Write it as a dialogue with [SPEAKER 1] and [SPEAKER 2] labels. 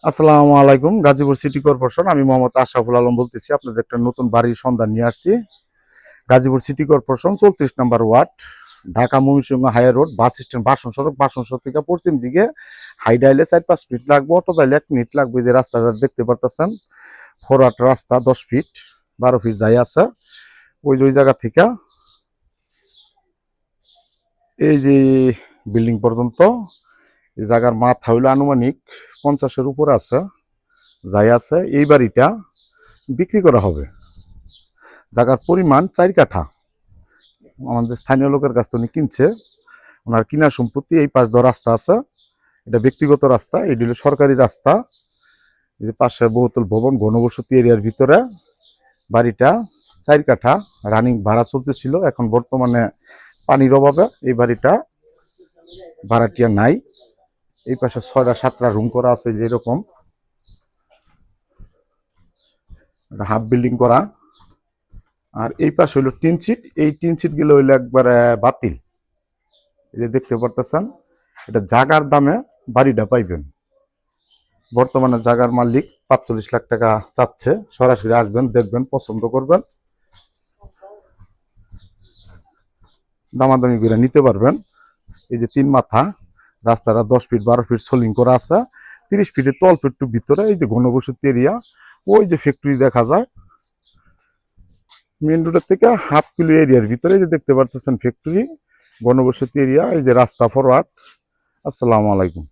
[SPEAKER 1] আসসালামু আলাইকুম। Gazipur city corporation, আমি মোহাম্মদ আশরাফুল আলম বলতেছি। আপনাদের একটা নতুন বাড়ির সন্ধান নিয়ে আসছি। Gazipur city corporation 34 number ward, Dhaka Mymensingh high road, bus stand, Bason সড়ক থেকে পশ্চিম দিকে। হাইডাইলে 4-5 মিনিট লাগবে, অটো দাইলে 1 মিনিট লাগবে। যে রাস্তাটা দেখতে পারতেছেন, ফরওয়ার্ড রাস্তা 10 ফিট 12 ফিট যাই আছে। ওই জায়গা থেকে এই যে বিল্ডিং পর্যন্ত, এই জায়গার মাথা হইলো আনুমানিক 50-এর উপরে আছে, যাই আছে। এই বাড়িটা বিক্রি করা হবে। জায়গার পরিমাণ 4 কাঠা। আমাদের স্থানীয় লোকের কাছ থেকে উনি কিনছে। ওনার কিনা সম্পত্তি। এই পাশ দিয়ে রাস্তা আছে, এটা ব্যক্তিগত রাস্তা, এটি হলো সরকারি রাস্তা। এই যে পাশে বহুতল ভবন, ঘনবসতি এরিয়ার ভিতরে বাড়িটা 4 কাঠা। রানিং ভাড়া চলতেছিল, এখন বর্তমানে পানির অভাবে এই বাড়িটা ভাড়াটিয়া নাই। এই পাশে 6টা-7টা রুম করা আছে, যে এরকম হাফ বিল্ডিং করা। আর এই পাশে হইলো টিন সিট। এই টিন সিট গুলো হইলো একবারে বাতিল। এই যে দেখতে পারতেছেন, এটা জাগার দামে বাড়িটা পাইবেন। বর্তমানে জাগার মালিক 45 লাখ টাকা চাচ্ছে। সরাসরি আসবেন, দেখবেন, পছন্দ করবেন, দামাদামি করে নিতে পারবেন। এই যে 3 মাথা রাস্তাটা 10 ফিট 12 ফিট সোলিং করা আছে। 30 ফিটের তল একটু ভিতরে। এই যে ঘনবসতি এরিয়া, ওই যে ফ্যাক্টরি দেখা যায় মেন রোডের থেকে হাফ কিলো এরিয়ার ভিতরে। এই যে দেখতে পাচ্ছেন ফ্যাক্টরি, ঘনবসতি এরিয়া। এই যে রাস্তা ফরওয়ার্ড। আসসালামু আলাইকুম।